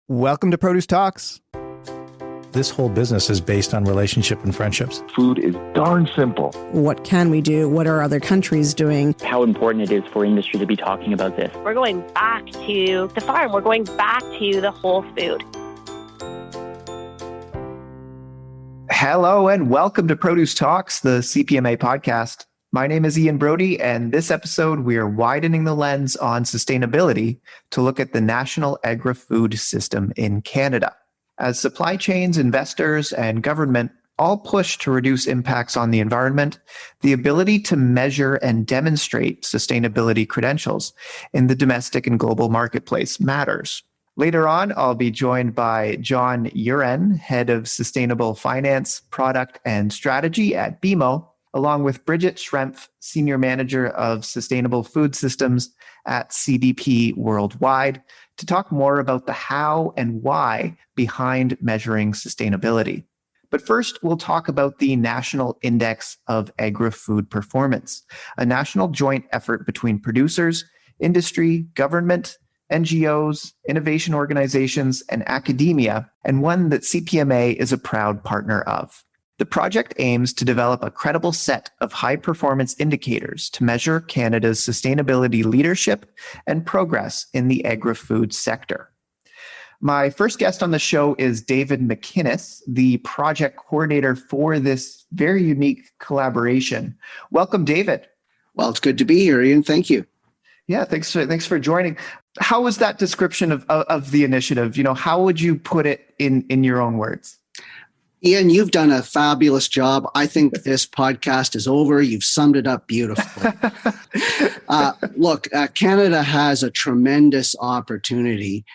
Welcome to Produce Talks. This whole business is based on relationship and friendships. Food is darn simple. What can we do? What are other countries doing? How important it is for industry to be talking about this. We're going back to the farm. We're going back to the whole food. Hello and welcome to Produce Talks, the CPMA podcast. My name is Ian Brody, and this episode we are widening the lens on sustainability to look at the national agri-food system in Canada. As supply chains, investors, and government all push to reduce impacts on the environment, the ability to measure and demonstrate sustainability credentials in the domestic and global marketplace matters. Later on, I'll be joined by John Uhren, Head of Sustainable Finance, Product, and Strategy at BMO, along with Bridget Schrempf, Senior Manager of Sustainable Food Systems at CDP Worldwide, to talk more about the how and why behind measuring sustainability. But first, we'll talk about the National Index of Agri-Food Performance, a national joint effort between producers, industry, government, NGOs, innovation organizations, and academia, and one that CPMA is a proud partner of. The project aims to develop a credible set of high-performance indicators to measure Canada's sustainability leadership and progress in the agri-food sector. My first guest on the show is David McInnes, the project coordinator for this very unique collaboration. Welcome, David. Well, it's good to be here, Ian. Thank you. Yeah, thanks for joining. How was that description of the initiative? How would you put it in your own words? Ian, you've done a fabulous job. I think this podcast is over. You've summed it up beautifully. Canada has a tremendous opportunity.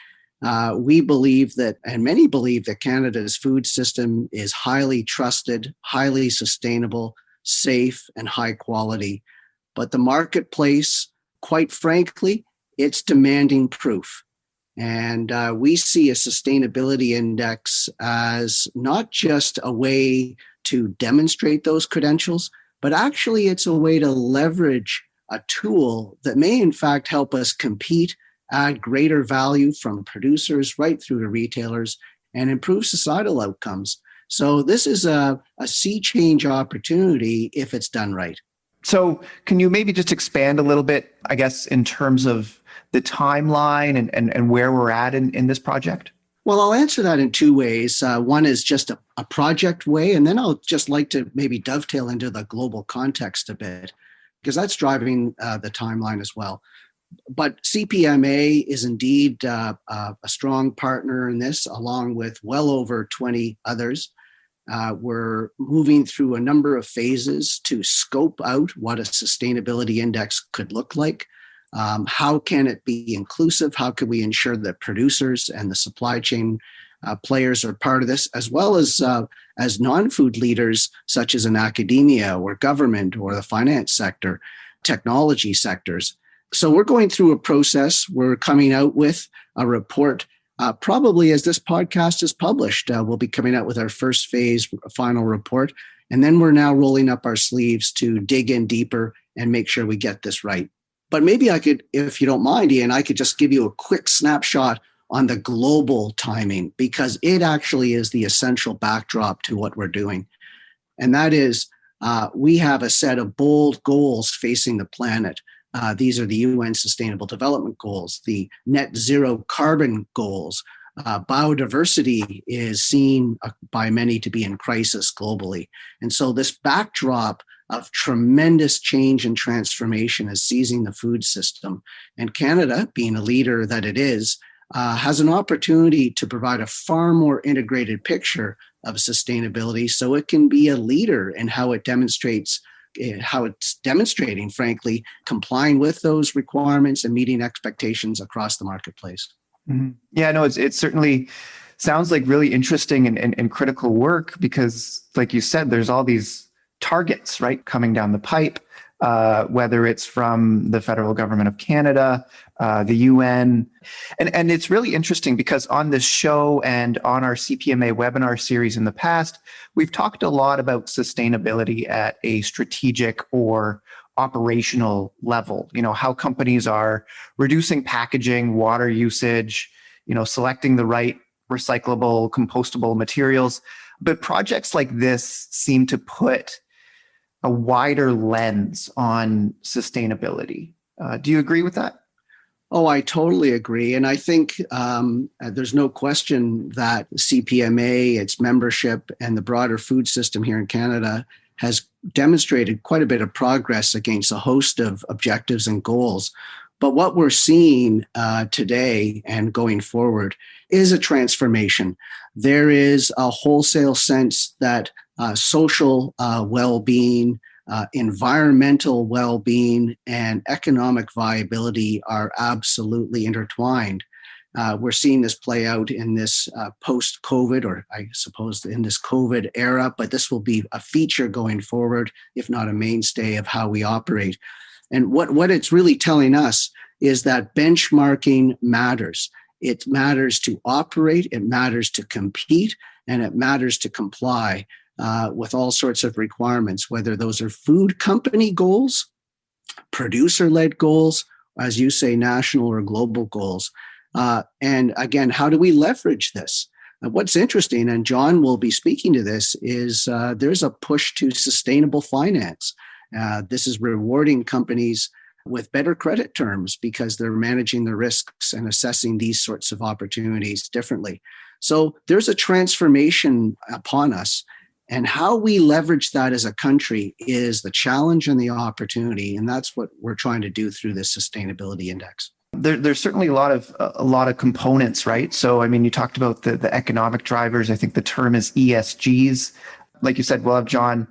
We believe that, and many believe that Canada's food system is highly trusted, highly sustainable, safe, and high quality. But the marketplace, quite frankly, it's demanding proof. And we see a sustainability index as not just a way to demonstrate those credentials, but actually it's a way to leverage a tool that may in fact help us compete, add greater value from producers right through to retailers, and improve societal outcomes. So this is a sea change opportunity if it's done right. So can you maybe just expand a little bit, I guess, in terms of the timeline and where we're at in this project? Well, I'll answer that in two ways. One is just a project way, and then I'll just like to maybe dovetail into the global context a bit, because that's driving the timeline as well. But CPMA is indeed a strong partner in this, along with well over 20 others. We're moving through a number of phases to scope out what a sustainability index could look like. How can it be inclusive? How can we ensure that producers and the supply chain players are part of this, as well as non-food leaders, such as in academia or government or the finance sector, technology sectors. So we're going through a process. We're coming out with a report probably as this podcast is published. We'll be coming out with our first phase final report. And then we're now rolling up our sleeves to dig in deeper and make sure we get this right. But maybe I could, if you don't mind, Ian, I could just give you a quick snapshot on the global timing, because it actually is the essential backdrop to what we're doing. And that is, we have a set of bold goals facing the planet. These are the UN Sustainable Development Goals, the net zero carbon goals. Biodiversity is seen by many to be in crisis globally. And so this backdrop of tremendous change and transformation is seizing the food system. And Canada, being a leader that it is, has an opportunity to provide a far more integrated picture of sustainability so it can be a leader in how it demonstrates, how it's demonstrating, frankly, complying with those requirements and meeting expectations across the marketplace. Mm-hmm. Yeah, no, it certainly sounds like really interesting and critical work because, like you said, there's all these targets, right, coming down the pipe, whether it's from the federal government of Canada, the UN. And it's really interesting because on this show and on our CPMA webinar series in the past, we've talked a lot about sustainability at a strategic or operational level, how companies are reducing packaging, water usage, selecting the right recyclable, compostable materials. But projects like this seem to put a wider lens on sustainability. Do you agree with that? Oh, I totally agree. And I think there's no question that CPMA, its membership, and the broader food system here in Canada has demonstrated quite a bit of progress against a host of objectives and goals. But what we're seeing today and going forward is a transformation. There is a wholesale sense that social well-being, environmental well-being, and economic viability are absolutely intertwined. We're seeing this play out in this post-COVID, or I suppose in this COVID era, but this will be a feature going forward, if not a mainstay of how we operate. And what it's really telling us is that benchmarking matters. It matters to operate, it matters to compete, and it matters to comply with all sorts of requirements, whether those are food company goals, producer-led goals, as you say, national or global goals. And again, how do we leverage this? What's interesting, and John will be speaking to this, is there's a push to sustainable finance. This is rewarding companies with better credit terms because they're managing the risks and assessing these sorts of opportunities differently. So there's a transformation upon us. And how we leverage that as a country is the challenge and the opportunity. And that's what we're trying to do through this sustainability index. There's certainly a lot of components, right? So, I mean, you talked about the economic drivers. I think the term is ESGs. Like you said, we'll have John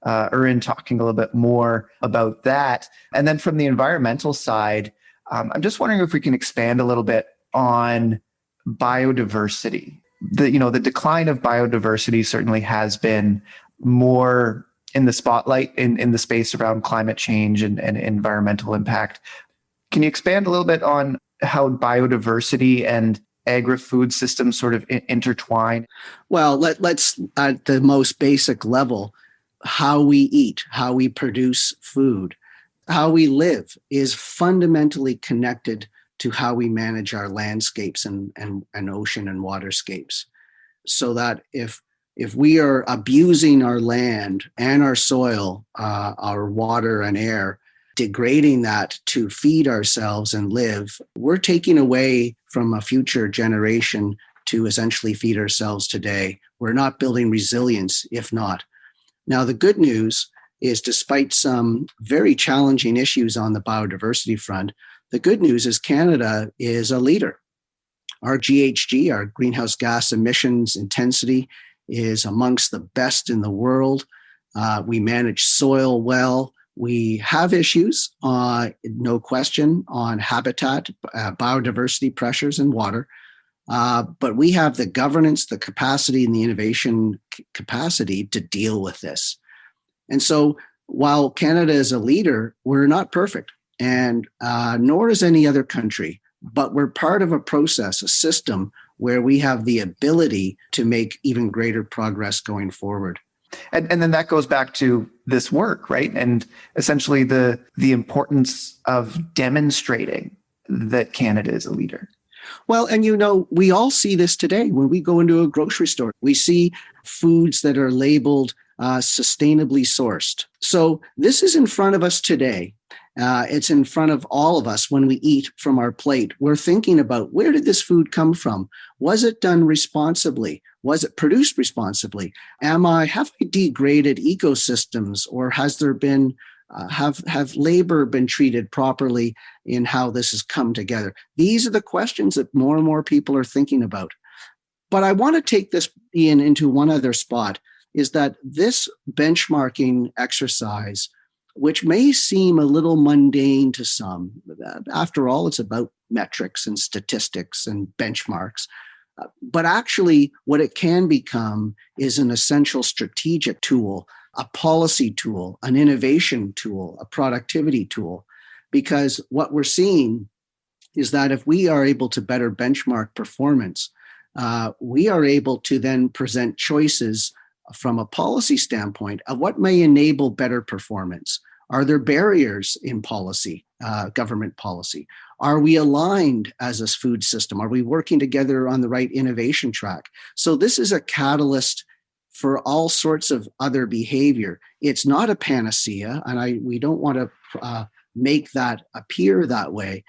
Uhren talking a little bit more about that. And then from the environmental side, I'm just wondering if we can expand a little bit on biodiversity. The decline of biodiversity certainly has been more in the spotlight in the space around climate change and environmental impact. Can you expand a little bit on how biodiversity and agri-food systems sort of intertwine? Well, let's at the most basic level, how we eat, how we produce food, how we live is fundamentally connected to how we manage our landscapes and ocean and waterscapes. So that if we are abusing our land and our soil, our water and air, degrading that to feed ourselves and live, we're taking away from a future generation to essentially feed ourselves today. We're not building resilience, if not. Now, the good news is, despite some very challenging issues on the biodiversity front, the good news is Canada is a leader. Our GHG, our greenhouse gas emissions intensity, is amongst the best in the world. We manage soil well. We have issues, no question, on habitat, biodiversity pressures, and water. But we have the governance, the capacity, and the innovation capacity to deal with this. And so while Canada is a leader, we're not perfect, and nor is any other country. But we're part of a process, a system where we have the ability to make even greater progress going forward. And then that goes back to this work, right? And essentially the importance of demonstrating that Canada is a leader. Well, and we all see this today when we go into a grocery store. We see foods that are labeled sustainably sourced. So this is in front of us today. It's in front of all of us when we eat from our plate. We're thinking about, where did this food come from? Was it done responsibly? Was it produced responsibly? Have I degraded ecosystems, or has there been have labor been treated properly in how this has come together? These are the questions that more and more people are thinking about. But I want to take this, Ian, into one other spot, is that this benchmarking exercise, which may seem a little mundane to some, after all, it's about metrics and statistics and benchmarks. But actually, what it can become is an essential strategic tool, a policy tool, an innovation tool, a productivity tool. Because what we're seeing is that if we are able to better benchmark performance, we are able to then present choices from a policy standpoint of what may enable better performance. Are there barriers in policy, government policy? Are we aligned as a food system? Are we working together on the right innovation track? So this is a catalyst for all sorts of other behavior. It's not a panacea, and we don't want to make that appear that way.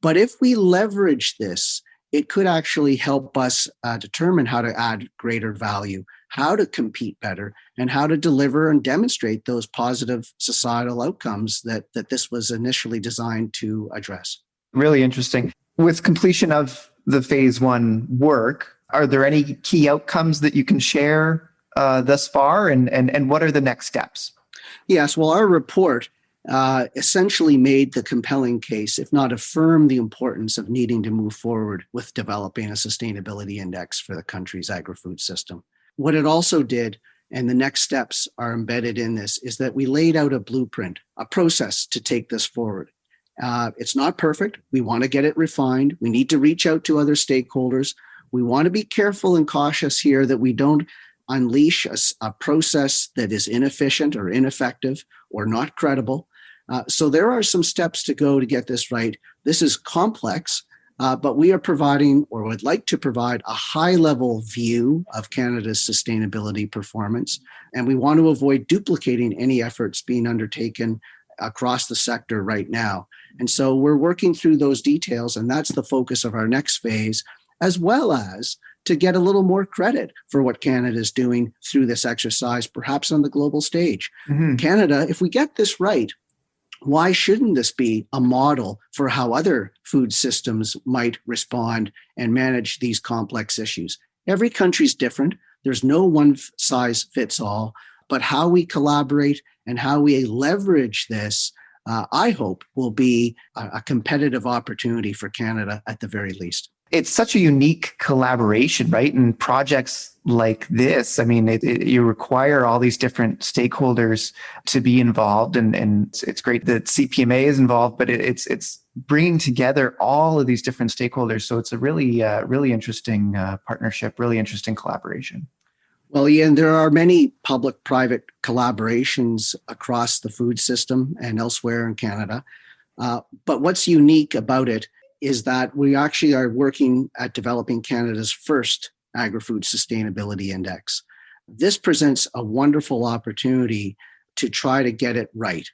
But if we leverage this, it could actually help us determine how to add greater value, how to compete better, and how to deliver and demonstrate those positive societal outcomes that this was initially designed to address. Really interesting. With completion of the phase one work, are there any key outcomes that you can share thus far, and what are the next steps? Yes, well, our report essentially made the compelling case, if not affirmed the importance of needing to move forward with developing a sustainability index for the country's agri-food system. What it also did, and the next steps are embedded in this, is that we laid out a blueprint, a process to take this forward. It's not perfect. We want to get it refined. We need to reach out to other stakeholders. We want to be careful and cautious here that we don't unleash a process that is inefficient or ineffective or not credible. So there are some steps to go to get this right. This is complex, but we are providing, or would like to provide, a high-level view of Canada's sustainability performance. And we want to avoid duplicating any efforts being undertaken across the sector right now. And so we're working through those details, and that's the focus of our next phase, as well as to get a little more credit for what Canada is doing through this exercise, perhaps on the global stage. Mm-hmm. Canada, if we get this right, why shouldn't this be a model for how other food systems might respond and manage these complex issues? Every country's different. There's no one size fits all, but how we collaborate and how we leverage this, I hope, will be a competitive opportunity for Canada at the very least. It's such a unique collaboration, right? And projects like this, I mean, you require all these different stakeholders to be involved, and it's great that CPMA is involved, but it's bringing together all of these different stakeholders. So it's a really interesting partnership, really interesting collaboration. Well, Ian, there are many public-private collaborations across the food system and elsewhere in Canada. But what's unique about it is that we actually are working at developing Canada's first Agri-Food Sustainability Index. This presents a wonderful opportunity to try to get it right,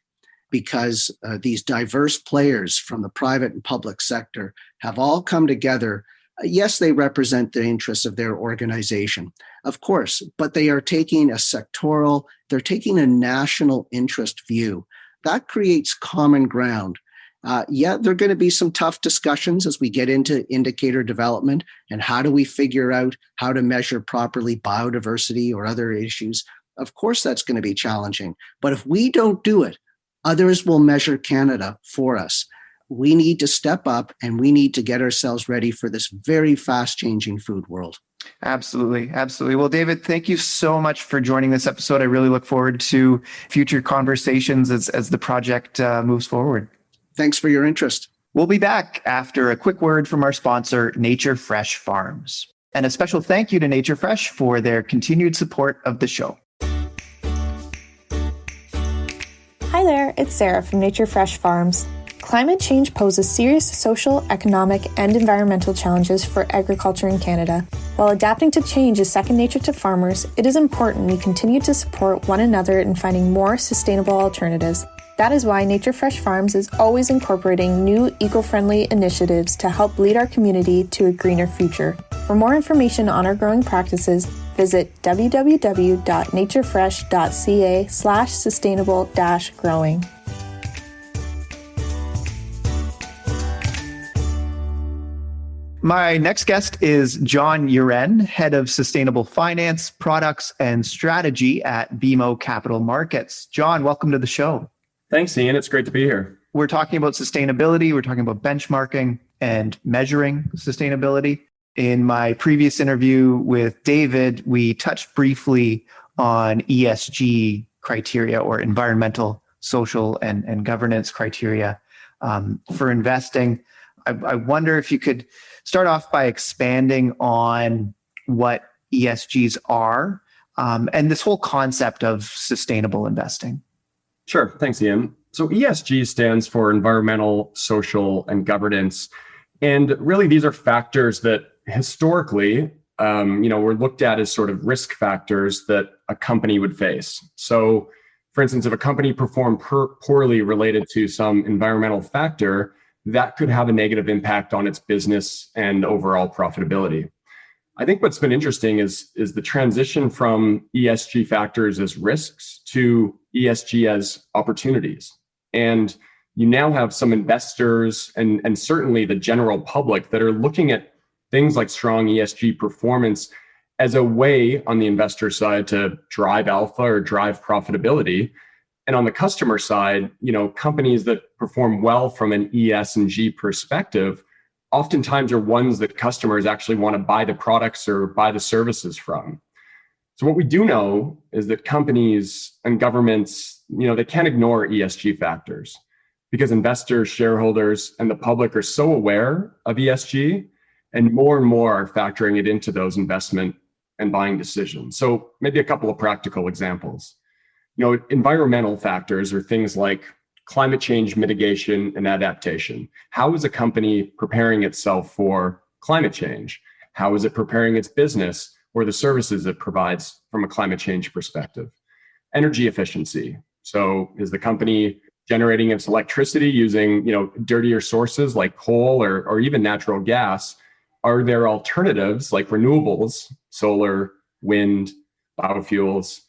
because these diverse players from the private and public sector have all come together. Yes, they represent the interests of their organization, of course, but they are taking a sectoral, they're taking a national interest view. That creates common ground. There are going to be some tough discussions as we get into indicator development and how do we figure out how to measure properly biodiversity or other issues. Of course, that's going to be challenging. But if we don't do it, others will measure Canada for us. We need to step up and we need to get ourselves ready for this very fast-changing food world. Absolutely. Absolutely. Well, David, thank you so much for joining this episode. I really look forward to future conversations as the project moves forward. Thanks for your interest. We'll be back after a quick word from our sponsor, Nature Fresh Farms. And a special thank you to Nature Fresh for their continued support of the show. Hi there, it's Sarah from Nature Fresh Farms. Climate change poses serious social, economic, and environmental challenges for agriculture in Canada. While adapting to change is second nature to farmers, it is important we continue to support one another in finding more sustainable alternatives. That is why Nature Fresh Farms is always incorporating new eco-friendly initiatives to help lead our community to a greener future. For more information on our growing practices, visit www.naturefresh.ca/sustainable-growing. My next guest is John Uhren, Head of Sustainable Finance, Products, and Strategy at BMO Capital Markets. John, welcome to the show. Thanks, Ian. It's great to be here. We're talking about sustainability. We're talking about benchmarking and measuring sustainability. In my previous interview with David, we touched briefly on ESG criteria, or environmental, social, and governance criteria for investing. I wonder if you could start off by expanding on what ESGs are and this whole concept of sustainable investing. Sure. Thanks, Ian. So ESG stands for environmental, social, and governance. And really, these are factors that historically, were looked at as sort of risk factors that a company would face. So, for instance, if a company performed poorly related to some environmental factor, that could have a negative impact on its business and overall profitability. I think what's been interesting is the transition from ESG factors as risks to ESG as opportunities. And you now have some investors and certainly the general public that are looking at things like strong ESG performance as a way on the investor side to drive alpha or drive profitability. And on the customer side, companies that perform well from an ES and G perspective oftentimes are ones that customers actually want to buy the products or buy the services from. So what we do know is that companies and governments, they can't ignore ESG factors because investors, shareholders, and the public are so aware of ESG and more are factoring it into those investment and buying decisions. So maybe a couple of practical examples. Environmental factors are things like climate change mitigation and adaptation. How is a company preparing itself for climate change? How is it preparing its business or the services it provides from a climate change perspective? Energy efficiency. So is the company generating its electricity using, dirtier sources like coal or even natural gas? Are there alternatives like renewables, solar, wind, biofuels,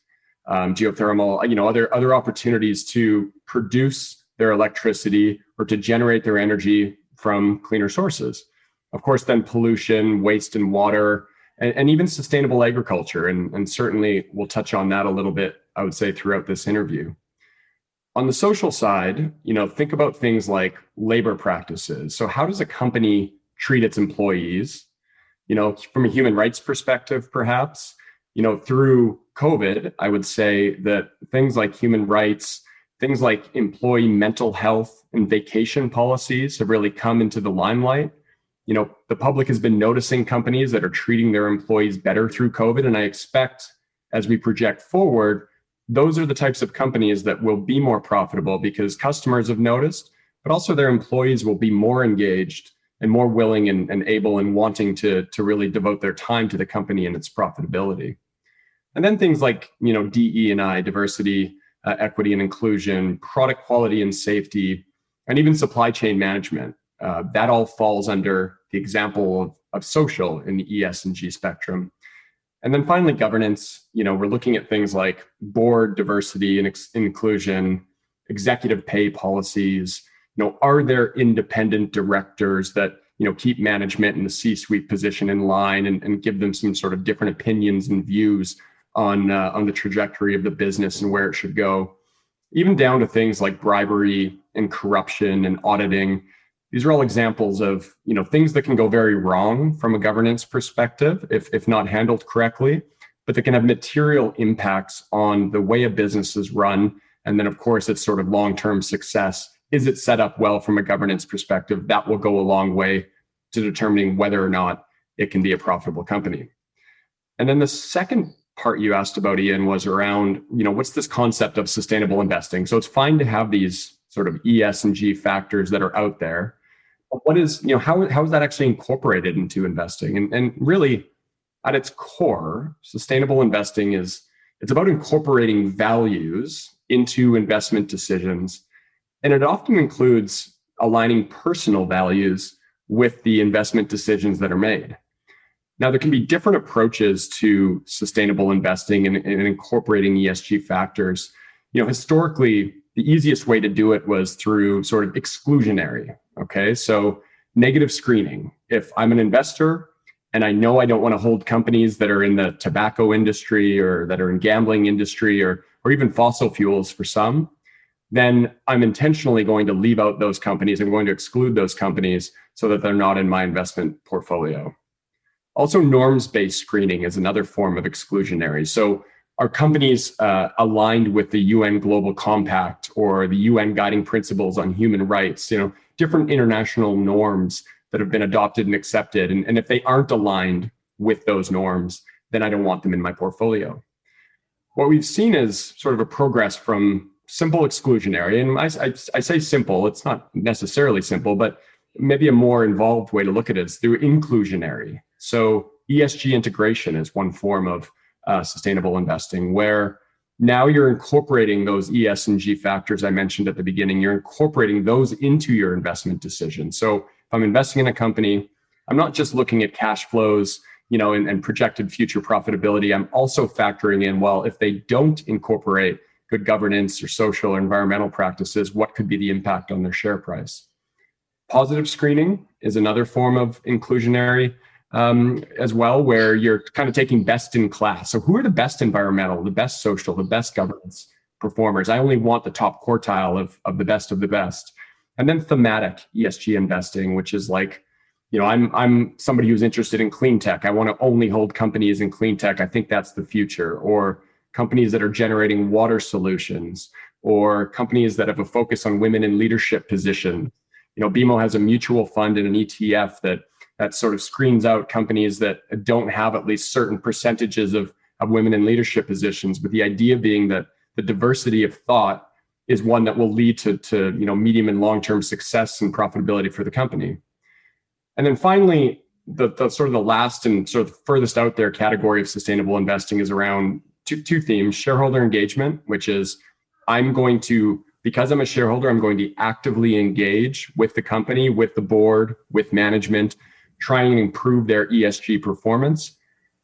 geothermal, other opportunities to produce their electricity or to generate their energy from cleaner sources? Of course, then pollution, waste and water, and even sustainable agriculture. And certainly we'll touch on that a little bit, I would say, throughout this interview. On the social side, think about things like labor practices. So how does a company treat its employees? From a human rights perspective, perhaps, through COVID, I would say that things like human rights, things like employee mental health and vacation policies have really come into the limelight. The public has been noticing companies that are treating their employees better through COVID. And I expect as we project forward, those are the types of companies that will be more profitable because customers have noticed, but also their employees will be more engaged and more willing and able and wanting to really devote their time to the company and its profitability. And then things like, DE&I, diversity, equity and inclusion, product quality and safety, and even supply chain management. That all falls under the example of social in the ES and G spectrum. And then finally, governance, we're looking at things like board diversity and inclusion, executive pay policies. Are there independent directors that, keep management in the C-suite position in line and give them some sort of different opinions and views on the trajectory of the business and where it should go, even down to things like bribery and corruption and auditing. These are all examples of, things that can go very wrong from a governance perspective if not handled correctly, but that can have material impacts on the way a business is run. And then, of course, it's sort of long-term success. Is it set up well from a governance perspective? That will go a long way to determining whether or not it can be a profitable company. And then the second part you asked about, Ian, was around, what's this concept of sustainable investing? So it's fine to have these sort of ES and G factors that are out there. But what is, how is that actually incorporated into investing? And really, at its core, sustainable investing it's about incorporating values into investment decisions. And it often includes aligning personal values with the investment decisions that are made. Now, there can be different approaches to sustainable investing and incorporating ESG factors. Historically, the easiest way to do it was through sort of exclusionary. Okay, so negative screening. If I'm an investor and I know I don't want to hold companies that are in the tobacco industry or that are in gambling industry or even fossil fuels for some, then I'm intentionally going to leave out those companies. I'm going to exclude those companies so that they're not in my investment portfolio. Also, norms-based screening is another form of exclusionary. So are companies aligned with the UN Global Compact or the UN Guiding Principles on Human Rights, different international norms that have been adopted and accepted. And if they aren't aligned with those norms, then I don't want them in my portfolio. What we've seen is sort of a progress from simple exclusionary. And I say simple, it's not necessarily simple, but maybe a more involved way to look at it is through inclusionary. So ESG integration is one form of sustainable investing, where now you're incorporating those ES and G factors I mentioned at the beginning. You're incorporating those into your investment decision. So if I'm investing in a company, I'm not just looking at cash flows, and projected future profitability. I'm also factoring in, well, if they don't incorporate good governance or social or environmental practices, what could be the impact on their share price? Positive screening is another form of inclusionary as well, where you're kind of taking best in class. So who are the best environmental, the best social, the best governance performers? I only want the top quartile of the best of the best. And then thematic ESG investing, which is like, I'm somebody who's interested in clean tech. I want to only hold companies in clean tech. I think that's the future. Or companies that are generating water solutions, or companies that have a focus on women in leadership positions. BMO has a mutual fund and an ETF that sort of screens out companies that don't have at least certain percentages of women in leadership positions. But the idea being that the diversity of thought is one that will lead to medium and long-term success and profitability for the company. And then finally, the sort of the last and sort of furthest out there category of sustainable investing is around two themes: shareholder engagement, which is because I'm a shareholder, I'm going to actively engage with the company, with the board, with management, trying to improve their ESG performance.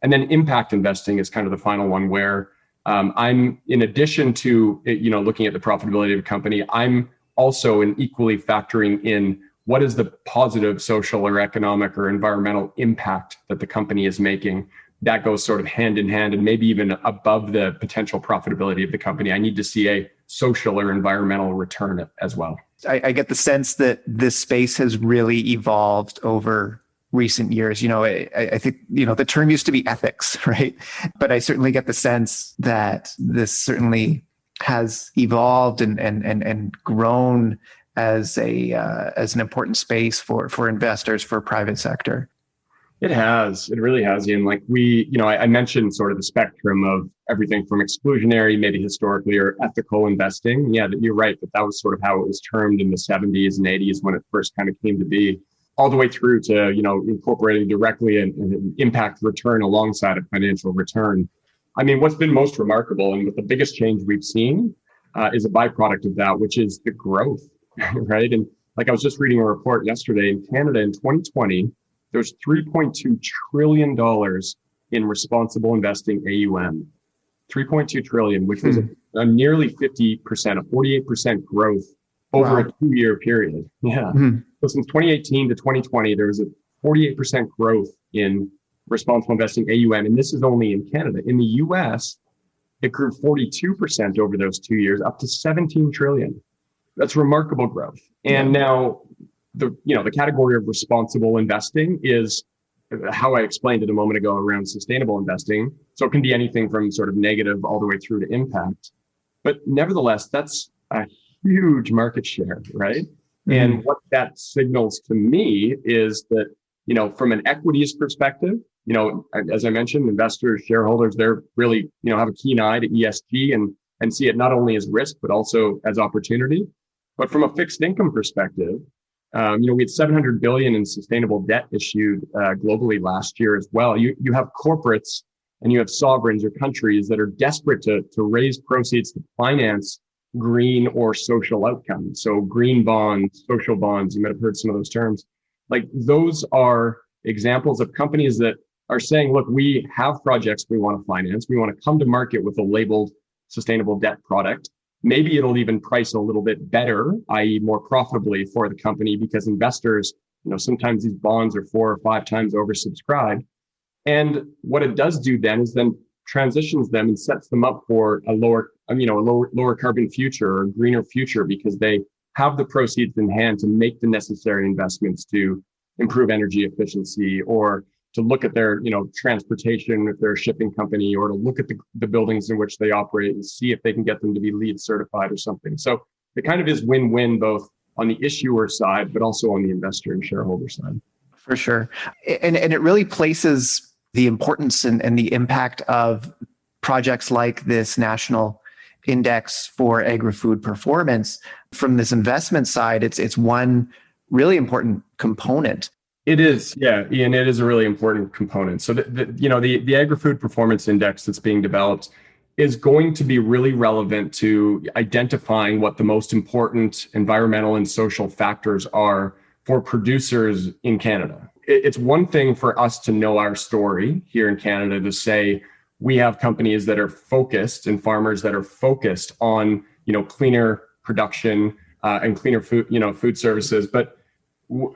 And then impact investing is kind of the final one, where I'm, in addition to looking at the profitability of a company, I'm also equally factoring in what is the positive social or economic or environmental impact that the company is making. That goes sort of hand in hand and maybe even above the potential profitability of the company. I need to see a social or environmental return as well. I get the sense that this space has really evolved over recent years. I think, the term used to be ethics, right? But I certainly get the sense that this certainly has evolved and grown as an important space for investors, for private sector. It has. It really has, Ian. Like I mentioned sort of the spectrum of everything from exclusionary, maybe historically, or ethical investing. Yeah, you're right. That was sort of how it was termed in the 70s and 80s when it first kind of came to be, all the way through to, incorporating directly an impact return alongside a financial return. I mean, what's been most remarkable and what the biggest change we've seen is a byproduct of that, which is the growth, right? And like I was just reading a report yesterday, in Canada in 2020, there's $3.2 trillion in responsible investing AUM. 3.2 trillion, which was a nearly 50%, a 48% growth over a 2-year period. Yeah. So since 2018 to 2020, there was a 48% growth in responsible investing AUM. And this is only in Canada. In the US, it grew 42% over those 2 years, up to 17 trillion. That's remarkable growth. And now the category of responsible investing is how I explained it a moment ago around sustainable investing. So it can be anything from sort of negative all the way through to impact. But nevertheless, that's a huge market share, right? And what that signals to me is that, from an equities perspective, as I mentioned, investors, shareholders, they're really, have a keen eye to ESG and see it not only as risk, but also as opportunity. But from a fixed income perspective, we had 700 billion in sustainable debt issued globally last year as well. You have corporates and you have sovereigns or countries that are desperate to raise proceeds to finance green or social outcomes. So green bonds, social bonds, you might have heard some of those terms. Like those are examples of companies that are saying, look, we have projects we want to finance. We want to come to market with a labeled sustainable debt product. Maybe it'll even price a little bit better, i.e. more profitably for the company, because investors, sometimes these bonds are 4 or 5 times oversubscribed. And what it does do then is then transitions them and sets them up for a lower carbon future or greener future, because they have the proceeds in hand to make the necessary investments to improve energy efficiency, or to look at their, transportation if they're a shipping company, or to look at the buildings in which they operate and see if they can get them to be LEED certified or something. So it kind of is win-win, both on the issuer side, but also on the investor and shareholder side. For sure. And it really places the importance and the impact of projects like this national index for agri-food performance. From this investment side, it's one really important component. It is, yeah, Ian, it is a really important component. So the Agri-Food Performance Index that's being developed is going to be really relevant to identifying what the most important environmental and social factors are for producers in Canada. It's one thing for us to know our story here in Canada, to say we have companies that are focused and farmers that are focused on, cleaner production and cleaner food services. But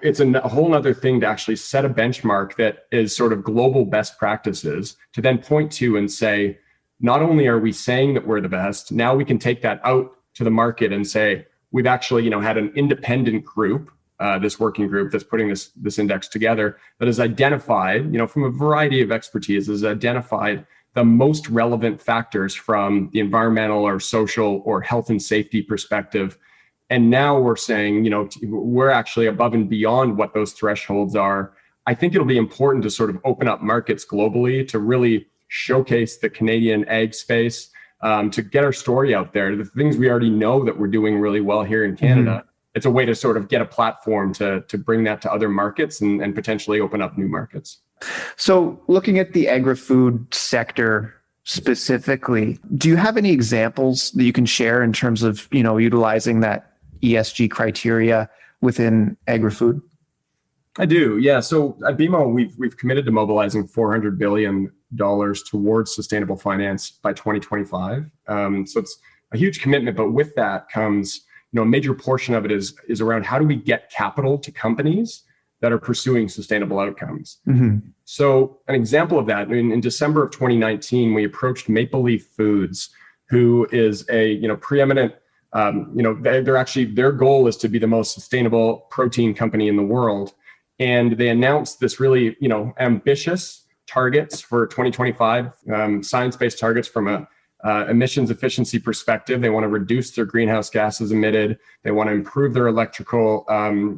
it's a whole other thing to actually set a benchmark that is sort of global best practices to then point to and say, not only are we saying that we're the best, now we can take that out to the market and say, we've actually, had an independent group, this working group that's putting this index together, that has identified, from a variety of expertise, has identified the most relevant factors from the environmental or social or health and safety perspective. And now we're saying, we're actually above and beyond what those thresholds are. I think it'll be important to sort of open up markets globally to really showcase the Canadian ag space, to get our story out there, the things we already know that we're doing really well here in Canada. Mm-hmm. It's a way to sort of get a platform to bring that to other markets and potentially open up new markets. So looking at the agri-food sector specifically, do you have any examples that you can share in terms of, utilizing that ESG criteria within agri-food? I do, yeah. So at BMO, we've committed to mobilizing $400 billion towards sustainable finance by 2025. So it's a huge commitment, but with that comes, a major portion of it is around how do we get capital to companies that are pursuing sustainable outcomes. Mm-hmm. So an example of that, in December of 2019, we approached Maple Leaf Foods, who is a preeminent. Their goal is to be the most sustainable protein company in the world. And they announced this really, ambitious targets for 2025, science-based targets from a emissions efficiency perspective. They want to reduce their greenhouse gases emitted. They want to improve their electrical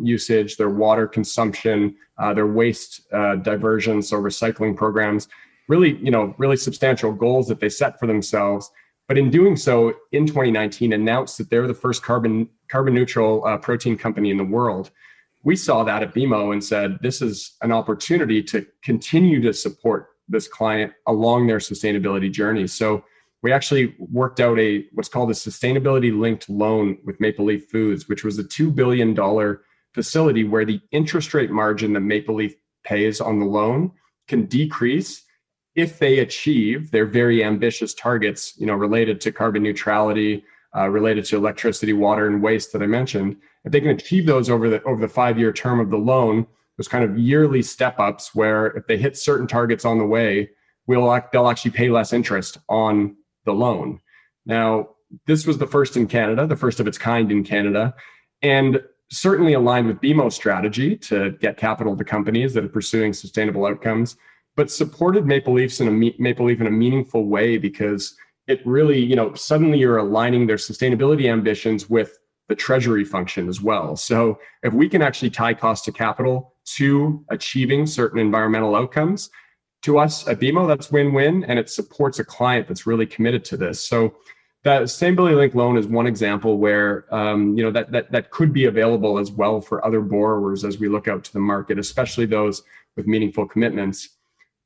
usage, their water consumption, their waste diversion, so recycling programs. Really substantial goals that they set for themselves. But in doing so, in 2019, announced that they're the first carbon neutral protein company in the world. We saw that at BMO and said, this is an opportunity to continue to support this client along their sustainability journey. So we actually worked out what's called a sustainability linked loan with Maple Leaf Foods, which was a $2 billion facility where the interest rate margin that Maple Leaf pays on the loan can decrease if they achieve their very ambitious targets, related to carbon neutrality, related to electricity, water, and waste that I mentioned. If they can achieve those over the 5-year term of the loan, those kind of yearly step ups where if they hit certain targets on the way, they'll actually pay less interest on the loan. Now, this was the first in Canada, the first of its kind in Canada, and certainly aligned with BMO's strategy to get capital to companies that are pursuing sustainable outcomes, but supported Maple Leaf in a meaningful way, because it really, suddenly you're aligning their sustainability ambitions with the treasury function as well. So if we can actually tie cost to capital to achieving certain environmental outcomes, to us at BMO, that's win-win, and it supports a client that's really committed to this. So that sustainability linked loan is one example where that could be available as well for other borrowers as we look out to the market, especially those with meaningful commitments.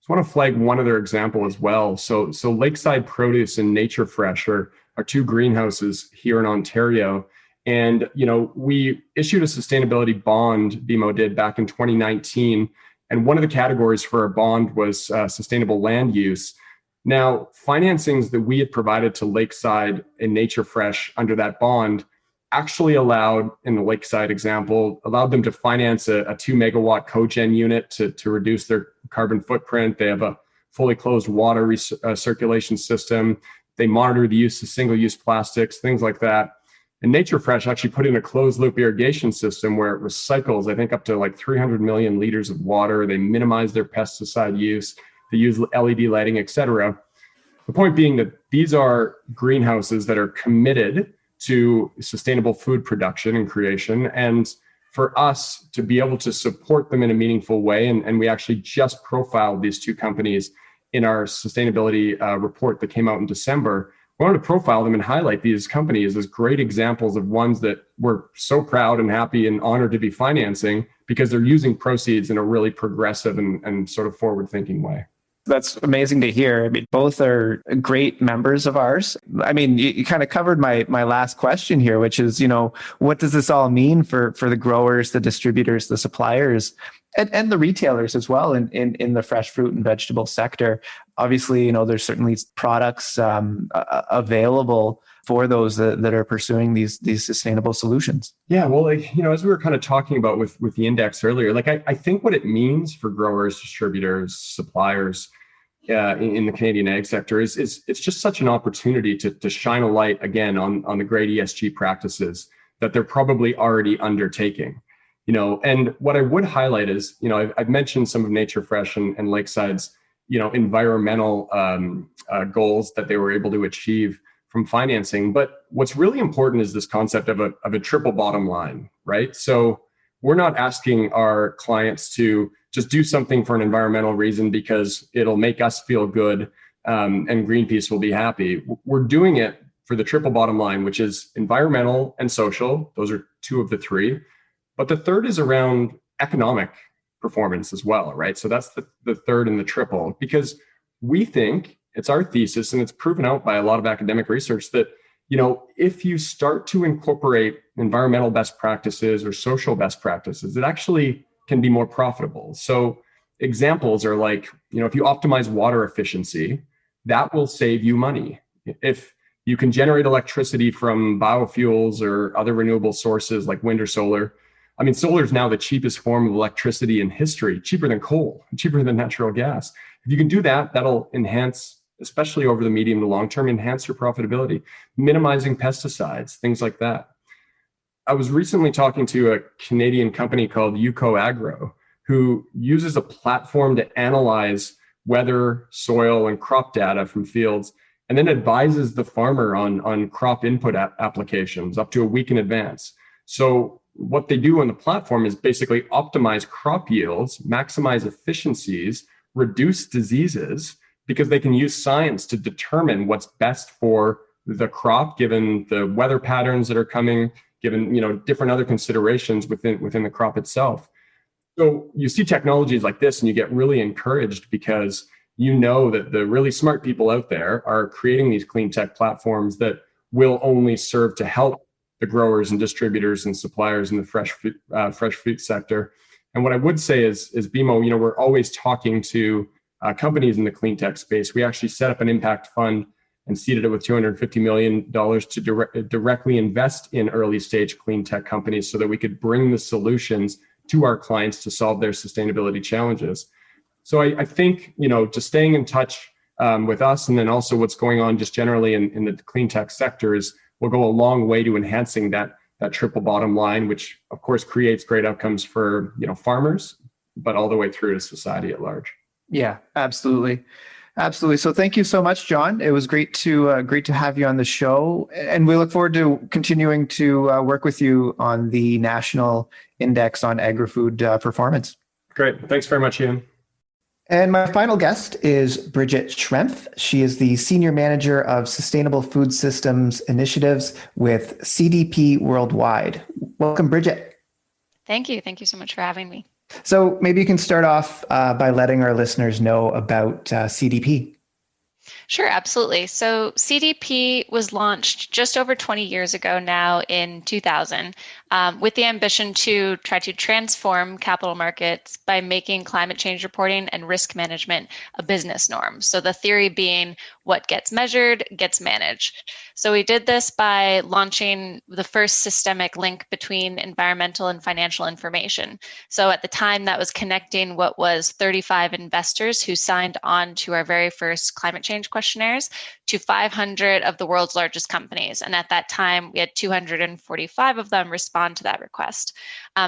I want to flag one other example as well. So Lakeside Produce and Nature Fresh are two greenhouses here in Ontario. And, we issued a sustainability bond, BMO did, back in 2019. And one of the categories for our bond was sustainable land use. Now, financings that we had provided to Lakeside and Nature Fresh under that bond actually allowed, in the Lakeside example, allowed them to finance a 2 megawatt cogen unit to reduce their carbon footprint. They have a fully closed water circulation system. They monitor the use of single-use plastics, things like that. And Nature Fresh actually put in a closed loop irrigation system where it recycles, I think, up to like 300 million liters of water. They minimize their pesticide use. They use LED lighting, et cetera. The point being that these are greenhouses that are committed to sustainable food production and creation. And for us to be able to support them in a meaningful way, and we actually just profiled these two companies in our sustainability report that came out in December, I wanted to profile them and highlight these companies as great examples of ones that we're so proud and happy and honored to be financing because they're using proceeds in a really progressive and sort of forward-thinking way. That's amazing to hear. I mean, both are great members of ours. I mean, you kind of covered my last question here, which is, what does this all mean for the growers, the distributors, the suppliers, and the retailers as well in the fresh fruit and vegetable sector? Obviously, there's certainly products available for those that are pursuing these sustainable solutions. Yeah, well, as we were kind of talking about with the index earlier, I think what it means for growers, distributors, suppliers in the Canadian ag sector is it's just such an opportunity to shine a light again on the great ESG practices that they're probably already undertaking. And what I would highlight is, I've mentioned some of Nature Fresh and Lakeside's, environmental goals that they were able to achieve from financing. But what's really important is this concept of a triple bottom line, right? So we're not asking our clients to just do something for an environmental reason because it'll make us feel good and Greenpeace will be happy. We're doing it for the triple bottom line, which is environmental and social. Those are two of the three. But the third is around economic performance as well, right? So that's the third in the triple, because we think, it's our thesis, and it's proven out by a lot of academic research that, if you start to incorporate environmental best practices or social best practices, it actually can be more profitable. So examples are like, if you optimize water efficiency, that will save you money. If you can generate electricity from biofuels or other renewable sources like wind or solar, solar is now the cheapest form of electricity in history, cheaper than coal, cheaper than natural gas. If you can do that, that'll enhance, especially over the medium to long term, enhance your profitability, minimizing pesticides, things like that. I was recently talking to a Canadian company called UCO who uses a platform to analyze weather, soil, and crop data from fields, and then advises the farmer on crop input applications up to a week in advance. So what they do on the platform is basically optimize crop yields, maximize efficiencies, reduce diseases, because they can use science to determine what's best for the crop, given the weather patterns that are coming, given different other considerations within the crop itself. So you see technologies like this and you get really encouraged because that the really smart people out there are creating these clean tech platforms that will only serve to help the growers and distributors and suppliers in the fresh fruit sector. And what I would say is BMO, we're always talking to companies in the clean tech space. We actually set up an impact fund and seeded it with $250 million to directly invest in early stage clean tech companies so that we could bring the solutions to our clients to solve their sustainability challenges. So I think, just staying in touch with us, and then also what's going on just generally in the clean tech sector will go a long way to enhancing that triple bottom line, which of course creates great outcomes for farmers, but all the way through to society at large. Yeah, absolutely. Absolutely. So thank you so much, John. It was great to have you on the show. And we look forward to continuing to work with you on the National Index on Agri-Food Performance. Great. Thanks very much, Ian. And my final guest is Bridget Schrempf. She is the Senior Manager of Sustainable Food Systems Initiatives with CDP Worldwide. Welcome, Bridget. Thank you. Thank you so much for having me. So maybe you can start off by letting our listeners know about CDP. Sure, absolutely. So CDP was launched just over 20 years ago now in 2000 with the ambition to try to transform capital markets by making climate change reporting and risk management a business norm. So the theory being what gets measured gets managed. So we did this by launching the first systemic link between environmental and financial information. So at the time that was connecting what was 35 investors who signed on to our very first climate change questionnaires to 500 of the world's largest companies. And at that time, we had 245 of them respond to that request.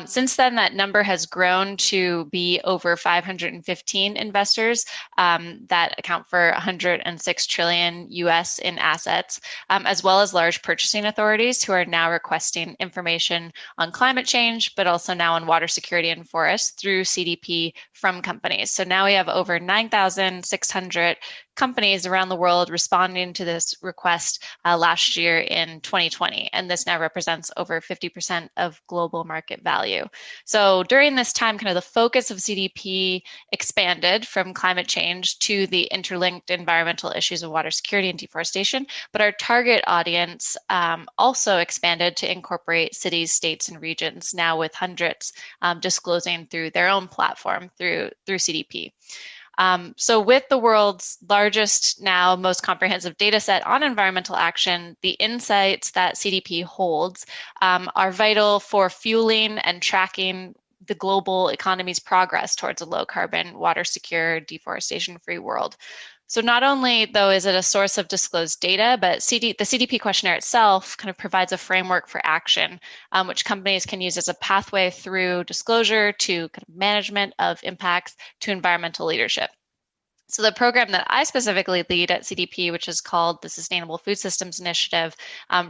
Since then, that number has grown to be over 515 investors that account for 106 trillion US in assets, as well as large purchasing authorities who are now requesting information on climate change, but also now on water security and forests through CDP from companies. So now we have over 9,600 companies around the world responding to this request last year in 2020. And this now represents over 50% of global market value. So during this time, kind of the focus of CDP expanded from climate change to the interlinked environmental issues of water security and deforestation. But our target audience also expanded to incorporate cities, states, and regions, now with hundreds disclosing through their own platform through CDP. So with the world's largest, now most comprehensive data set on environmental action, the insights that CDP holds are vital for fueling and tracking the global economy's progress towards a low carbon, water secure, deforestation free world. So not only, though, is it a source of disclosed data, but the CDP questionnaire itself kind of provides a framework for action, which companies can use as a pathway through disclosure to kind of management of impacts to environmental leadership. So the program that I specifically lead at CDP, which is called the Sustainable Food Systems Initiative,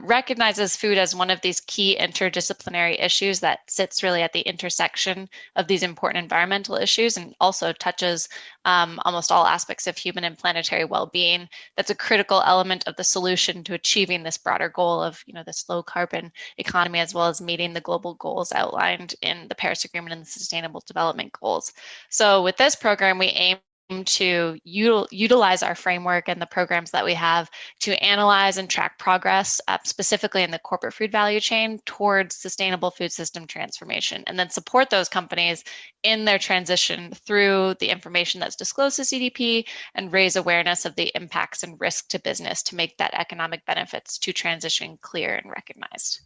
recognizes food as one of these key interdisciplinary issues that sits really at the intersection of these important environmental issues and also touches almost all aspects of human and planetary well-being. That's a critical element of the solution to achieving this broader goal of, this low carbon economy, as well as meeting the global goals outlined in the Paris Agreement and the Sustainable Development Goals. So with this program, we aim to utilize our framework and the programs that we have to analyze and track progress, specifically in the corporate food value chain towards sustainable food system transformation, and then support those companies in their transition through the information that's disclosed to CDP and raise awareness of the impacts and risk to business to make that economic benefits to transition clear and recognized.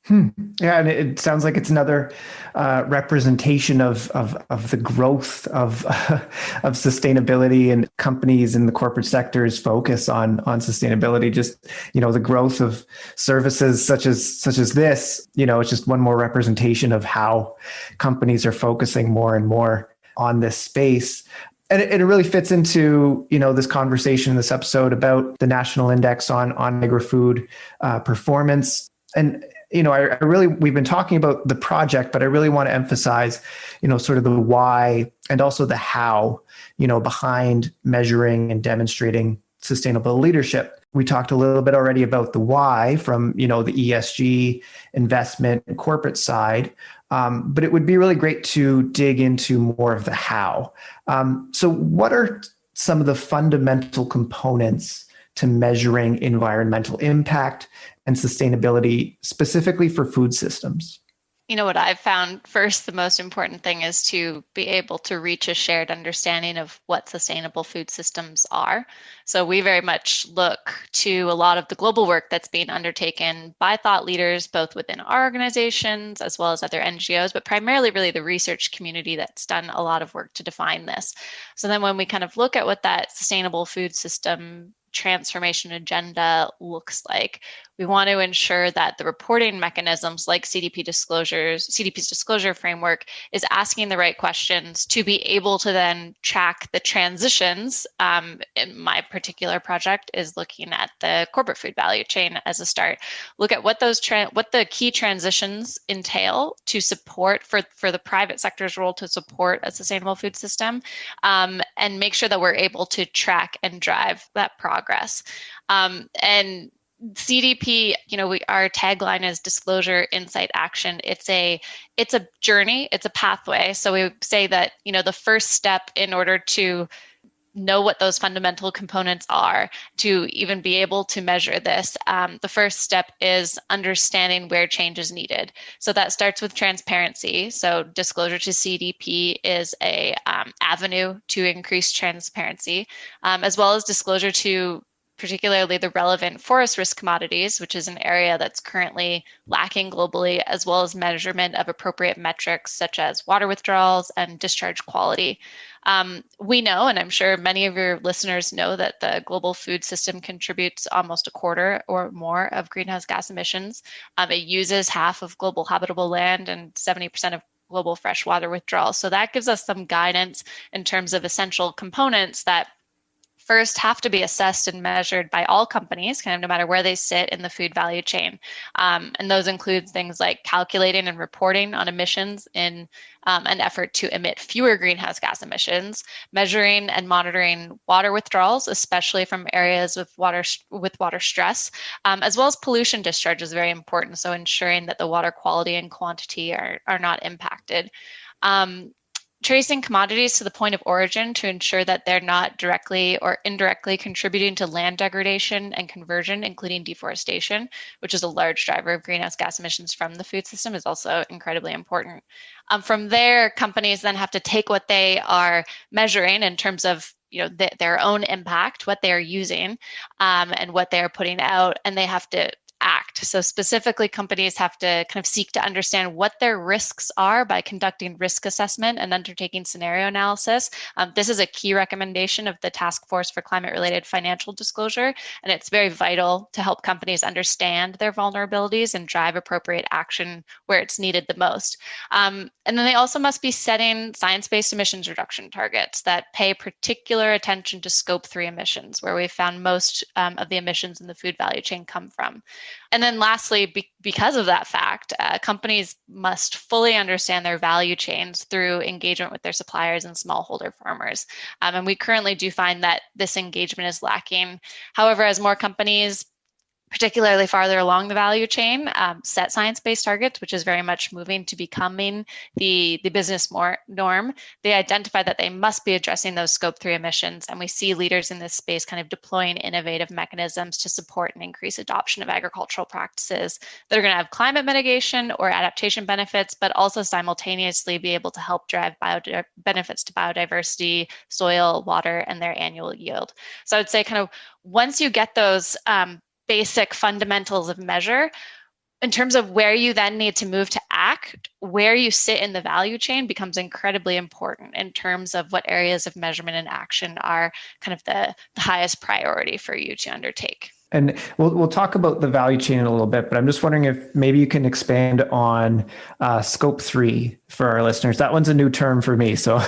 Yeah, and it sounds like it's another representation of the growth of sustainability and companies in the corporate sector's focus on sustainability. Just the growth of services such as this. It's just one more representation of how companies are focusing more and more on this space. And it really fits into, this conversation in this episode about the National Index on Agri-Food performance. And we've been talking about the project, but I really want to emphasize, sort of the why and also the how, behind measuring and demonstrating sustainable leadership. We talked a little bit already about the why from, the ESG investment and corporate side, but it would be really great to dig into more of the how. So what are some of the fundamental components to measuring environmental impact and sustainability, specifically for food systems? What I've found first, the most important thing is to be able to reach a shared understanding of what sustainable food systems are. So we very much look to a lot of the global work that's being undertaken by thought leaders, both within our organizations as well as other NGOs, but primarily really the research community that's done a lot of work to define this. So then when we kind of look at what that sustainable food system transformation agenda looks like, we want to ensure that the reporting mechanisms like CDP's disclosure framework is asking the right questions to be able to then track the transitions. In my particular project is looking at the corporate food value chain as a start. Look at what the key transitions entail to support for the private sector's role to support a sustainable food system, and make sure that we're able to track and drive that progress. And CDP, our tagline is disclosure, insight, action. It's a journey, it's a pathway. So we say that, the first step in order to know what those fundamental components are, to even be able to measure this, the first step is understanding where change is needed. So that starts with transparency. So disclosure to CDP is a avenue to increase transparency, as well as disclosure to particularly the relevant forest risk commodities, which is an area that's currently lacking globally, as well as measurement of appropriate metrics such as water withdrawals and discharge quality. We know, and I'm sure many of your listeners know, that the global food system contributes almost a quarter or more of greenhouse gas emissions. It uses half of global habitable land and 70% of global freshwater withdrawal. So that gives us some guidance in terms of essential components that first have to be assessed and measured by all companies, kind of no matter where they sit in the food value chain. And those include things like calculating and reporting on emissions in an effort to emit fewer greenhouse gas emissions, measuring and monitoring water withdrawals, especially from areas with water stress, as well as pollution discharge is very important. So ensuring that the water quality and quantity are not impacted. Tracing commodities to the point of origin to ensure that they're not directly or indirectly contributing to land degradation and conversion, including deforestation, which is a large driver of greenhouse gas emissions from the food system, is also incredibly important. From there, companies then have to take what they are measuring in terms of their own impact, what they are using, and what they are putting out, and they have to act. So specifically, companies have to kind of seek to understand what their risks are by conducting risk assessment and undertaking scenario analysis. This is a key recommendation of the Task Force for Climate-Related Financial Disclosure, and it's very vital to help companies understand their vulnerabilities and drive appropriate action where it's needed the most. And then they also must be setting science-based emissions reduction targets that pay particular attention to Scope 3 emissions, where we've found most of the emissions in the food value chain come from. And then lastly, because of that fact, companies must fully understand their value chains through engagement with their suppliers and smallholder farmers. And we currently do find that this engagement is lacking. However, as more companies, particularly farther along the value chain, set science-based targets, which is very much moving to becoming the business norm. They identify that they must be addressing those Scope 3 emissions, and we see leaders in this space kind of deploying innovative mechanisms to support and increase adoption of agricultural practices that are going to have climate mitigation or adaptation benefits, but also simultaneously be able to help drive benefits to biodiversity, soil, water, and their annual yield. So I would say kind of once you get those basic fundamentals of measure, in terms of where you then need to move to act, where you sit in the value chain becomes incredibly important in terms of what areas of measurement and action are kind of the highest priority for you to undertake. And we'll talk about the value chain in a little bit, but I'm just wondering if maybe you can expand on Scope 3 for our listeners. That one's a new term for me. So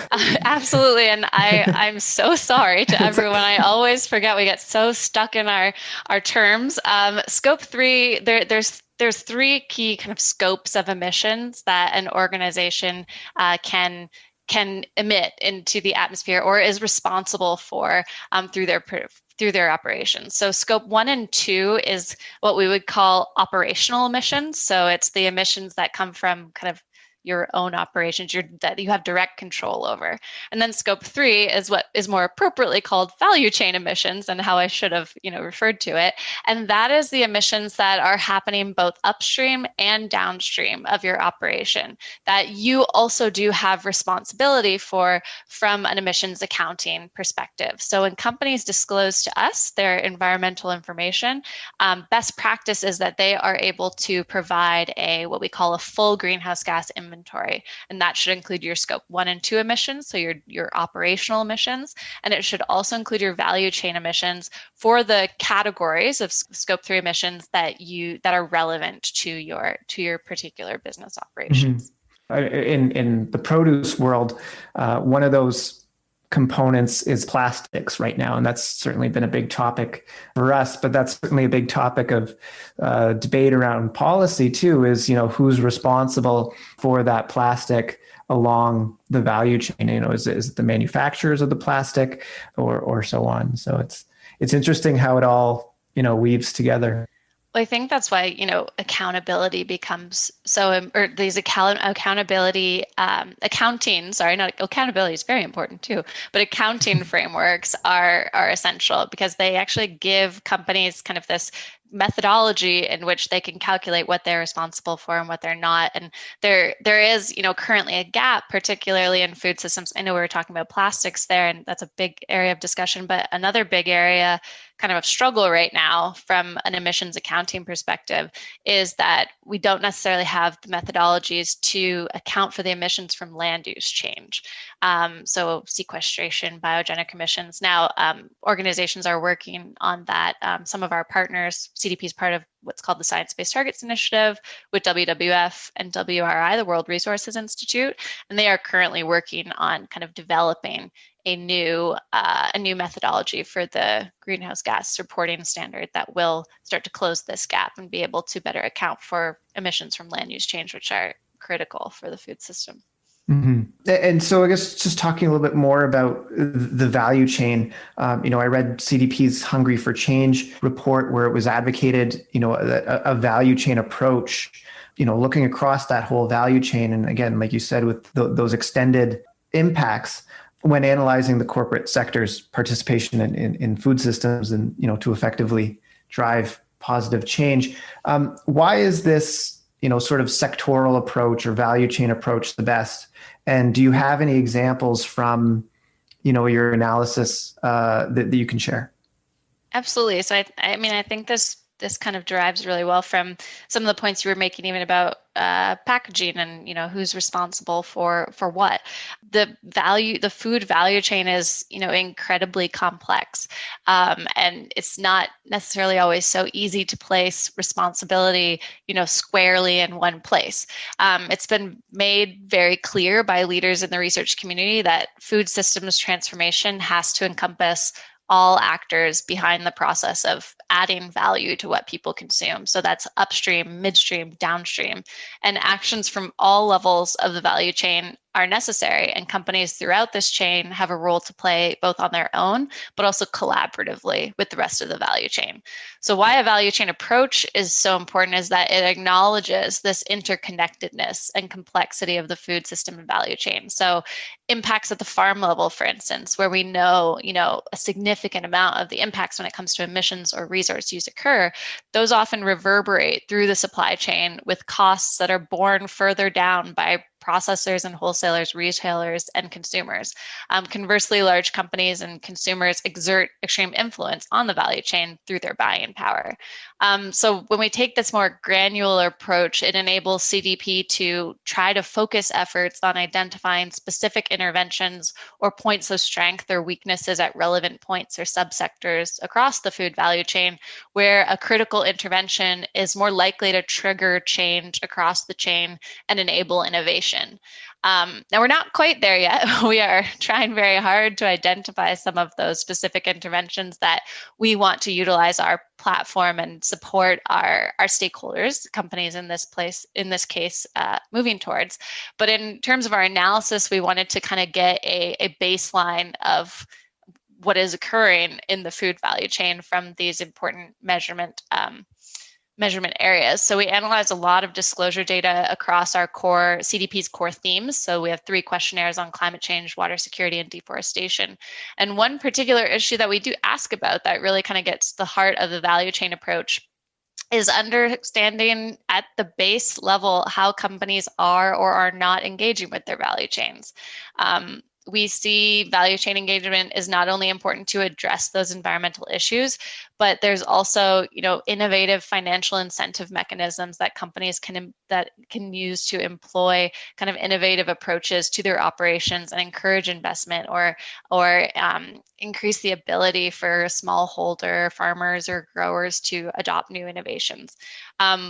absolutely. And I'm so sorry to everyone. I always forget. We get so stuck in our terms. Scope 3, there's three key kind of scopes of emissions that an organization can emit into the atmosphere or is responsible for through their operations. So scope 1 and 2 is what we would call operational emissions. So it's the emissions that come from kind of your own operations that you have direct control over. And then scope 3 is what is more appropriately called value chain emissions, and how I should have referred to it. And that is the emissions that are happening both upstream and downstream of your operation that you also do have responsibility for from an emissions accounting perspective. So when companies disclose to us their environmental information, best practice is that they are able to provide what we call a full greenhouse gas inventory. And that should include your scope 1 and 2 emissions, so your operational emissions, and it should also include your value chain emissions for the categories of scope 3 emissions that are relevant to your particular business operations. Mm-hmm. In the produce world, one of those components is plastics right now. And that's certainly been a big topic for us, but that's certainly a big topic of debate around policy too, is, who's responsible for that plastic along the value chain? Is it the manufacturers of the plastic or so on? So it's interesting how it all, weaves together. Well, I think that's why, accountability becomes or these accountability, accountability is very important too, but accounting frameworks are essential because they actually give companies kind of this methodology in which they can calculate what they're responsible for and what they're not. And there is, currently a gap, particularly in food systems. I know we were talking about plastics there, and that's a big area of discussion, but another big area kind of struggle right now from an emissions accounting perspective is that we don't necessarily have the methodologies to account for the emissions from land use change. So sequestration, biogenic emissions. Now, organizations are working on that. Some of our partners, CDP is part of what's called the Science-Based Targets Initiative with WWF and WRI, the World Resources Institute, and they are currently working on kind of developing a new methodology for the greenhouse gas reporting standard that will start to close this gap and be able to better account for emissions from land use change, which are critical for the food system. Mm-hmm. And so I guess just talking a little bit more about the value chain, I read CDP's Hungry for Change report where it was advocated, a value chain approach, looking across that whole value chain. And again, like you said, with those extended impacts when analyzing the corporate sector's participation in food systems and, to effectively drive positive change. Why is this, sort of sectoral approach or value chain approach the best? And do you have any examples from, your analysis that you can share? Absolutely. So I think this kind of derives really well from some of the points you were making, even about packaging and who's responsible for what. The food value chain is incredibly complex, and it's not necessarily always so easy to place responsibility squarely in one place. It's been made very clear by leaders in the research community that food systems transformation has to encompass all actors behind the process of adding value to what people consume. So that's upstream, midstream, downstream, and actions from all levels of the value chain are necessary. And companies throughout this chain have a role to play both on their own, but also collaboratively with the rest of the value chain. So why a value chain approach is so important is that it acknowledges this interconnectedness and complexity of the food system and value chain. So impacts at the farm level, for instance, where we know, a significant amount of the impacts when it comes to emissions or resource use occur, those often reverberate through the supply chain with costs that are borne further down by processors and wholesalers, retailers, and consumers. Conversely, large companies and consumers exert extreme influence on the value chain through their buying power. So when we take this more granular approach, it enables CDP to try to focus efforts on identifying specific interventions or points of strength or weaknesses at relevant points or subsectors across the food value chain, where a critical intervention is more likely to trigger change across the chain and enable innovation. Now, we're not quite there yet. We are trying very hard to identify some of those specific interventions that we want to utilize our platform and support our stakeholders, companies in this case, moving towards. But in terms of our analysis, we wanted to kind of get a baseline of what is occurring in the food value chain from these important measurement areas. So we analyzed a lot of disclosure data across our CDP's core themes. So we have 3 questionnaires on climate change, water security, and deforestation. And one particular issue that we do ask about that really kind of gets to the heart of the value chain approach is understanding at the base level how companies are or are not engaging with their value chains. We see value chain engagement is not only important to address those environmental issues, but there's also, innovative financial incentive mechanisms that companies can use to employ kind of innovative approaches to their operations and encourage investment or increase the ability for smallholder farmers or growers to adopt new innovations.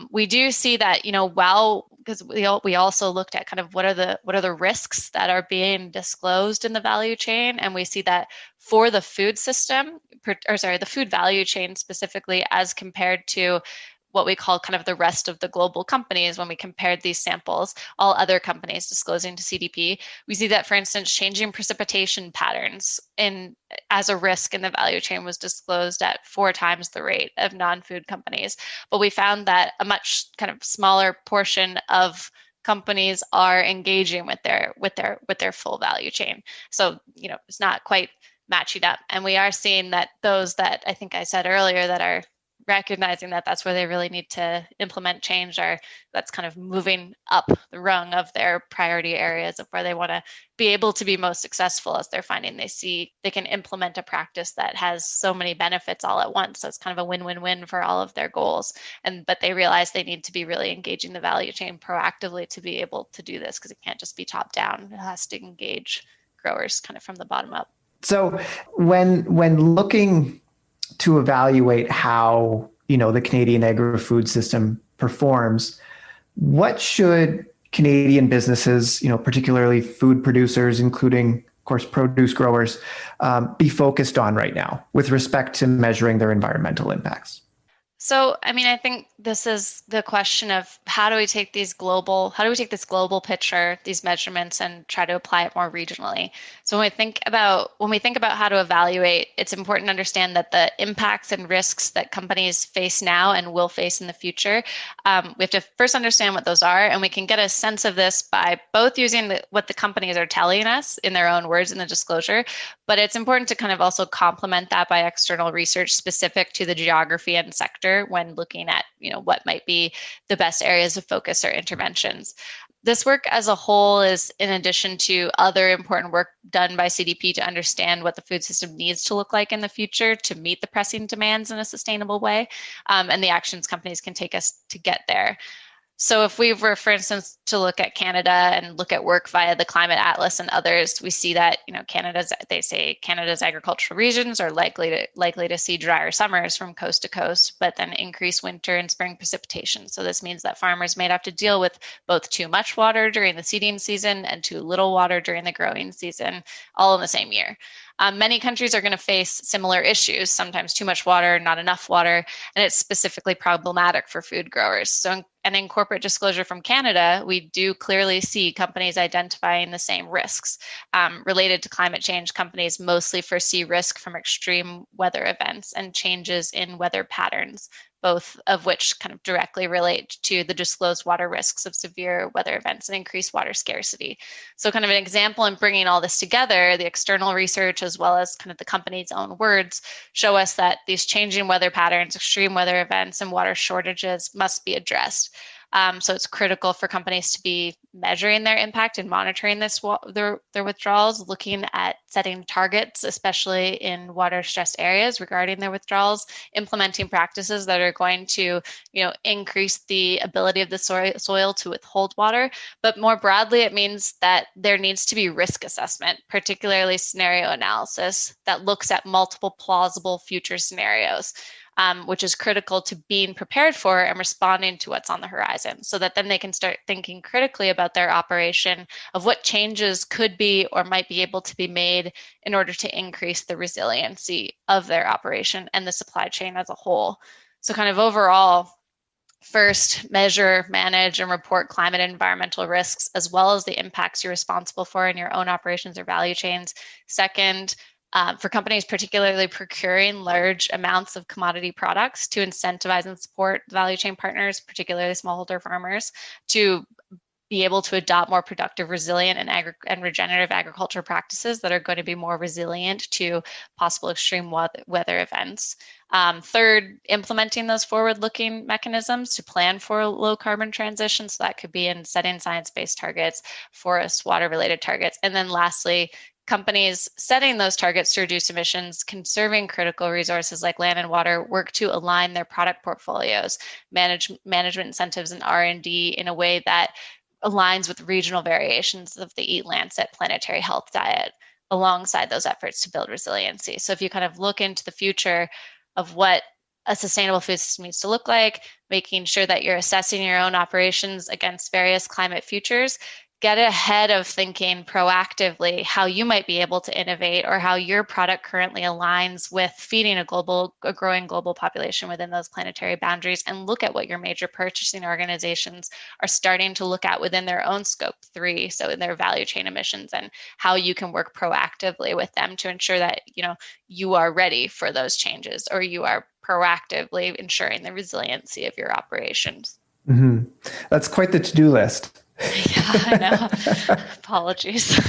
We do see that, because we also looked at kind of what are the risks that are being disclosed in the value chain, and we see that for the food system, the food value chain specifically, as compared to what we call kind of the rest of the global companies, when we compared these samples, all other companies disclosing to CDP, we see that, for instance, changing precipitation patterns as a risk in the value chain was disclosed at 4 times the rate of non-food companies. But we found that a much kind of smaller portion of companies are engaging with their full value chain. So, it's not quite matching up. And we are seeing that those that I think I said earlier that are recognizing that that's where they really need to implement change that's kind of moving up the rung of their priority areas of where they want to be able to be most successful, as they're finding they can implement a practice that has so many benefits all at once. So it's kind of a win-win-win for all of their goals. But they realize they need to be really engaging the value chain proactively to be able to do this, because it can't just be top down. It has to engage growers kind of from the bottom up. So when looking to evaluate how the Canadian agri-food system performs, what should Canadian businesses, particularly food producers, including, of course, produce growers, be focused on right now with respect to measuring their environmental impacts? So, I think this is the question of how do we take this global picture, these measurements, and try to apply it more regionally. So when we think about how to evaluate, it's important to understand that the impacts and risks that companies face now and will face in the future, we have to first understand what those are, and we can get a sense of this by both using what the companies are telling us in their own words in the disclosure, but it's important to kind of also complement that by external research specific to the geography and sector when looking at what might be the best areas of focus or interventions. This work as a whole is in addition to other important work done by CDP to understand what the food system needs to look like in the future to meet the pressing demands in a sustainable way, and the actions companies can take us to get there. So if we were, for instance, to look at Canada and look at work via the Climate Atlas and others, we see that Canada's agricultural regions are likely to see drier summers from coast to coast, but then increased winter and spring precipitation. So this means that farmers may have to deal with both too much water during the seeding season and too little water during the growing season, all in the same year. Many countries are going to face similar issues, sometimes too much water, not enough water, and it's specifically problematic for food growers. So, and in corporate disclosure from Canada, we do clearly see companies identifying the same risks. Related to climate change, companies mostly foresee risk from extreme weather events and changes in weather patterns, both of which kind of directly relate to the disclosed water risks of severe weather events and increased water scarcity. So kind of an example in bringing all this together, the external research as well as kind of the company's own words show us that these changing weather patterns, extreme weather events, and water shortages must be addressed. So it's critical for companies to be measuring their impact and monitoring their withdrawals, looking at setting targets, especially in water-stressed areas regarding their withdrawals, implementing practices that are going to increase the ability of the soil to withhold water. But more broadly, it means that there needs to be risk assessment, particularly scenario analysis that looks at multiple plausible future scenarios. Which is critical to being prepared for and responding to what's on the horizon, so that then they can start thinking critically about their operation of what changes could be or might be able to be made in order to increase the resiliency of their operation and the supply chain as a whole. So kind of overall, first, measure, manage, and report climate and environmental risks, as well as the impacts you're responsible for in your own operations or value chains. Second, for companies particularly procuring large amounts of commodity products to incentivize and support value chain partners, particularly smallholder farmers, to be able to adopt more productive, resilient, and regenerative agriculture practices that are going to be more resilient to possible extreme weather events. Third, implementing those forward-looking mechanisms to plan for a low-carbon transition. So that could be in setting science-based targets, forest, water-related targets. And then lastly, companies setting those targets to reduce emissions, conserving critical resources like land and water, work to align their product portfolios, management incentives, and R&D in a way that aligns with regional variations of the Eat Lancet planetary health diet alongside those efforts to build resiliency. So if you kind of look into the future of what a sustainable food system needs to look like, making sure that you're assessing your own operations against various climate futures, get ahead of thinking proactively how you might be able to innovate or how your product currently aligns with feeding a growing global population within those planetary boundaries, and look at what your major purchasing organizations are starting to look at within their own scope 3, so in their value chain emissions, and how you can work proactively with them to ensure that you are ready for those changes, or you are proactively ensuring the resiliency of your operations. Mm-hmm. That's quite the to-do list. Yeah, I know. Apologies.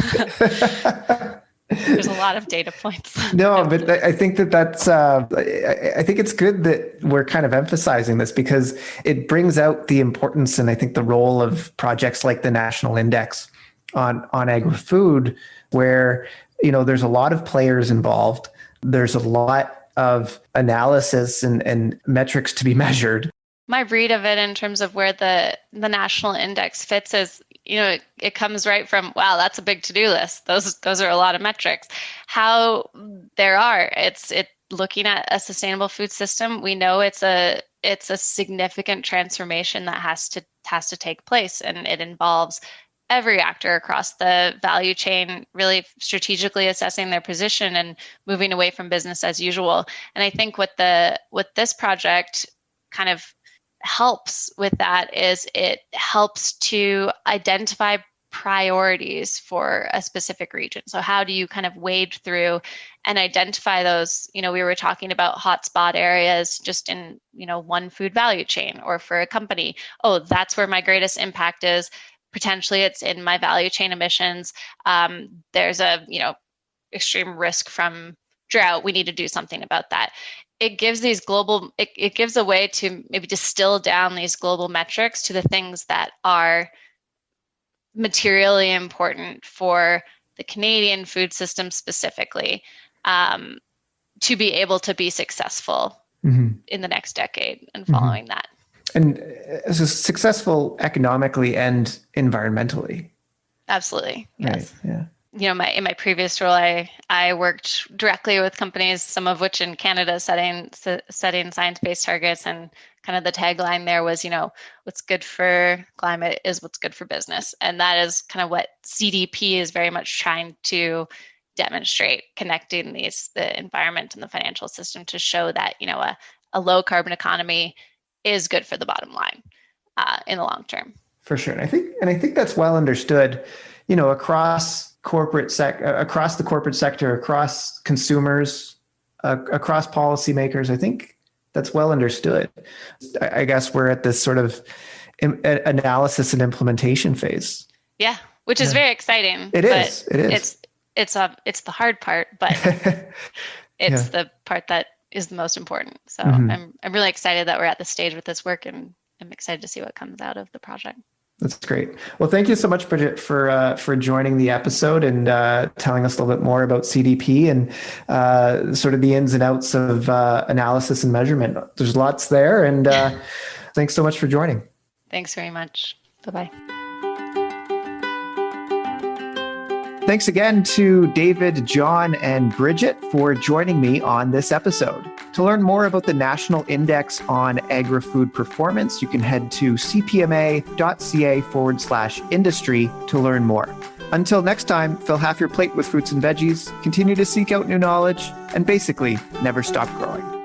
There's a lot of data points. No, but I think that's, I think it's good that we're kind of emphasizing this, because it brings out the importance and I think the role of projects like the National Index on Agri-Food, where, there's a lot of players involved. There's a lot of analysis and metrics to be measured. My read of it in terms of where the national index fits is, it comes right from, wow, that's a big to-do list. Those are a lot of metrics. How there are, looking at a sustainable food system, we know it's a significant transformation that has to take place, and it involves every actor across the value chain really strategically assessing their position and moving away from business as usual. And I think what this project kind of helps with that is it helps to identify priorities for a specific region. So how do you kind of wade through and identify those? We were talking about hotspot areas just in, one food value chain, or for a company, oh, that's where my greatest impact is. Potentially it's in my value chain emissions. There's a, extreme risk from drought. We need to do something about that. It gives these global, it gives a way to maybe distill down these global metrics to the things that are materially important for the Canadian food system specifically, to be able to be successful in the next decade and following that. And successful economically and environmentally. Absolutely. Yes. Right. Yeah. In my previous role, I worked directly with companies, some of which in Canada setting science-based targets, and kind of the tagline there was, what's good for climate is what's good for business. And that is kind of what CDP is very much trying to demonstrate, connecting the environment and the financial system to show that, a low carbon economy is good for the bottom line in the long term. For sure. And I think that's well understood, across the corporate sector, across consumers, across policymakers. I think that's well understood. I guess we're at this sort of analysis and implementation phase. Yeah, which is very exciting. It is. It's the hard part, but it's the part that is the most important. So I'm really excited that we're at this stage with this work, and I'm excited to see what comes out of the project. That's great. Well, thank you so much, Bridget, for joining the episode and telling us a little bit more about CDP and sort of the ins and outs of analysis and measurement. There's lots there, and thanks so much for joining. Thanks very much. Bye-bye. Thanks again to David, John, and Bridget for joining me on this episode. To learn more about the National Index on Agri-Food Performance, you can head to cpma.ca/industry to learn more. Until next time, fill half your plate with fruits and veggies, continue to seek out new knowledge, and basically never stop growing.